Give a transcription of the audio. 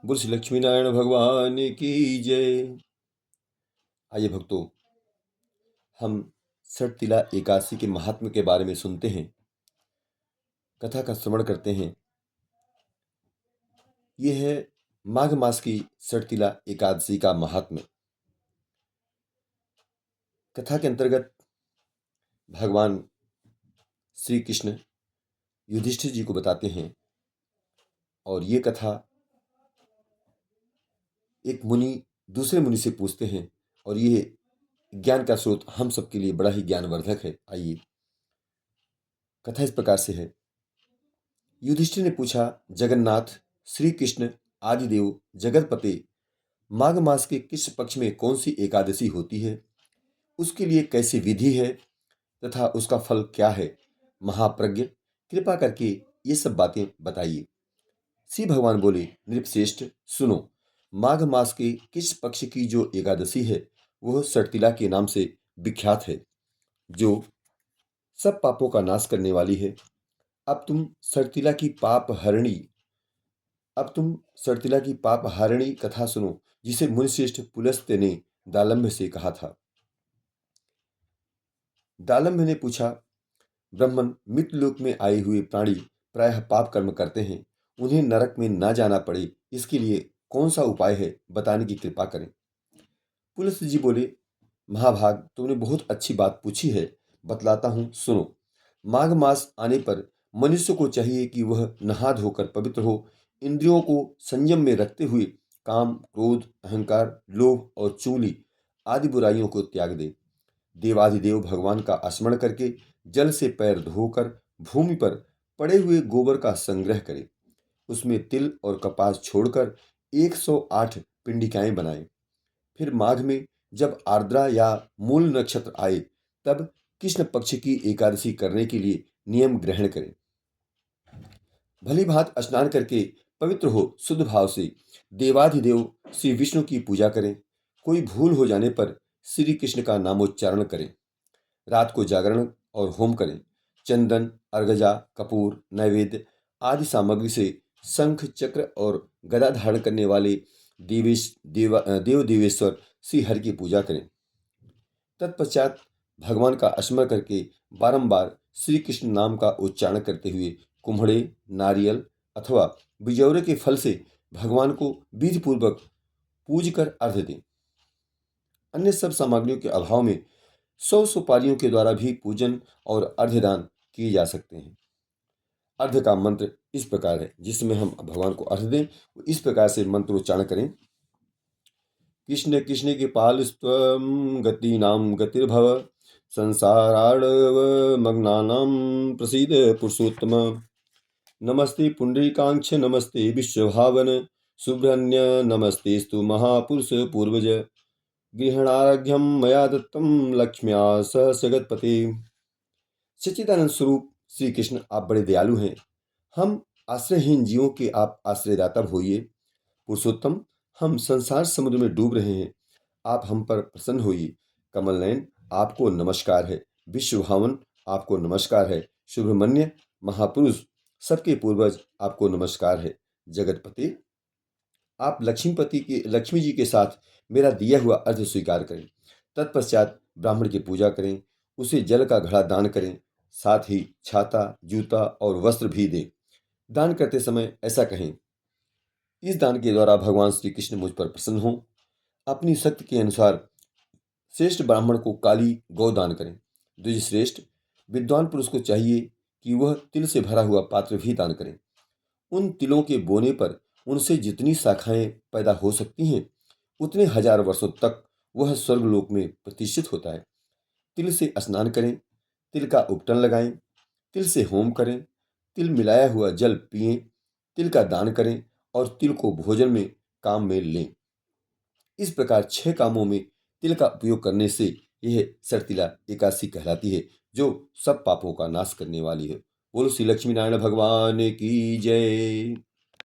बोल श्री लक्ष्मी नारायण भगवान की जय। आइए भक्तों, हम सटतिला एकादशी के महात्म्य के बारे में सुनते हैं, कथा का श्रवण करते हैं। यह है माघ मास की सटतिला एकादशी का महात्म्य। कथा के अंतर्गत भगवान श्री कृष्ण युधिष्ठिर जी को बताते हैं और ये कथा एक मुनि दूसरे मुनि से पूछते हैं और ये ज्ञान का स्रोत हम सबके लिए बड़ा ही ज्ञानवर्धक है। आइए, कथा इस प्रकार से है। युधिष्ठिर ने पूछा, जगन्नाथ, श्री कृष्ण आदिदेव जगतपते, माघ मास के किस पक्ष में कौन सी एकादशी होती है, उसके लिए कैसी विधि है तथा उसका फल क्या है? महाप्रज्ञ, कृपा करके ये सब बातें बताइए। श्री भगवान बोले, नृपश्रेष्ठ सुनो, माघ मास के किस पक्ष की जो एकादशी है वह सटतिला के नाम से विख्यात है, जो सब पापों का नाश करने वाली है। अब तुम सटतिला की पाप हारिणी कथा सुनो, जिसे मुनिश्रेष्ठ पुलस्त्य ने दालम्भ से कहा था। दालम्भ ने पूछा, ब्राह्मण मृत्युलोक में आए हुए प्राणी प्रायः पाप कर्म करते हैं, उन्हें नरक में ना जाना पड़े, इसके लिए कौन सा उपाय है, बताने की कृपा करें। पुलस्त्य जी बोले, महाभाग, तुमने बहुत अच्छी बात पूछी है, बतलाता हूं, सुनो। माघ मास आने पर मनुष्य को चाहिए कि वह नहा धोकर पवित्र हो, इंद्रियों को संयम में रखते हुए काम, क्रोध, अहंकार, लोभ और चुगली आदि बुराइयों को त्याग दे। देवाधिदेव भगवान का स्मरण करके जल से पैर धोकर भूमि पर पड़े हुए गोबर का संग्रह करे। उसमें तिल और कपास छोड़कर 108 पिंडिकाएं बनाए। फिर माघ में जब आर्द्रा या मूल नक्षत्र आए, तब कृष्ण पक्ष की एकादशी करने के लिए नियम ग्रहण करें। भली भांत स्नान करके पवित्र हो शुद्ध भाव से देवाधिदेव श्री विष्णु की पूजा करें। कोई भूल हो जाने पर श्री कृष्ण का नामोच्चारण करें। रात को जागरण और होम करें। चंदन, अर्गजा, कपूर, नैवेद्य आदि सामग्री से शंख, चक्र और गदा धारण करने वाले देव देवेश्वर श्री हरि की पूजा करें। तत्पश्चात भगवान का स्मरण करके बारंबार श्री कृष्ण नाम का उच्चारण करते हुए कुम्हड़े, नारियल अथवा बिजौरे के फल से भगवान को विधि पूर्वक पूज कर अर्घ्य दें। अन्य सब सामग्रियों के अभाव में 100 सुपारियों के द्वारा भी पूजन और अर्घ्यदान किए जा सकते हैं। अर्घ्य का मंत्र इस प्रकार है, जिसमें हम भगवान को अर्घ्य दें, इस प्रकार से मंत्रोच्चारण करें। कृष्ण कृष्ण कृपाल स्वं गतीनां गतिर्भव, संसारार्णवमग्नानां प्रसीद पुरुषोत्तम। नमस्ते पुंडरीकाक्ष, नमस्ते विश्वभावन, शुभ्रन्य नमस्तेस्तु महापुरुष पूर्वज। गृहणार्घ्यं मया दत्तं लक्ष्म्या सह जगत्पते। सच्चिदानंद स्वरूप श्री कृष्ण, आप बड़े दयालु हैं। हम आश्रयहीन जीवों के आप आश्रयदाता होइए। पुरुषोत्तम, हम संसार समुद्र में डूब रहे हैं, आप हम पर प्रसन्न होइए। कमल नयन, आपको नमस्कार है। विश्वभावन, आपको नमस्कार है। शुभ्रमण्य, महापुरुष, सबके पूर्वज, आपको नमस्कार है। जगतपति, आप लक्ष्मी जी के साथ मेरा दिया हुआ अर्घ्य स्वीकार करें। तत्पश्चात ब्राह्मण की पूजा करें, उसे जल का घड़ा दान करें, साथ ही छाता, जूता और वस्त्र भी दें। दान करते समय ऐसा कहें, इस दान के द्वारा भगवान श्री कृष्ण मुझ पर प्रसन्न हों। अपनी शक्ति के अनुसार श्रेष्ठ ब्राह्मण को काली गौ दान करें। द्विजश्रेष्ठ विद्वान पुरुष को चाहिए कि वह तिल से भरा हुआ पात्र भी दान करें। उन तिलों के बोने पर उनसे जितनी शाखाएं पैदा हो सकती हैं, उतने हजार वर्षों तक वह स्वर्गलोक में प्रतिष्ठित होता है। तिल से स्नान करें, तिल का उपटन लगाएं, तिल से होम करें, तिल मिलाया हुआ जल पिएं, तिल का दान करें और तिल को भोजन में काम में लें। इस प्रकार 6 कामों में तिल का उपयोग करने से यह सटतिला एकादशी कहलाती है, जो सब पापों का नाश करने वाली है। बोलो श्री लक्ष्मी नारायण भगवान की जय।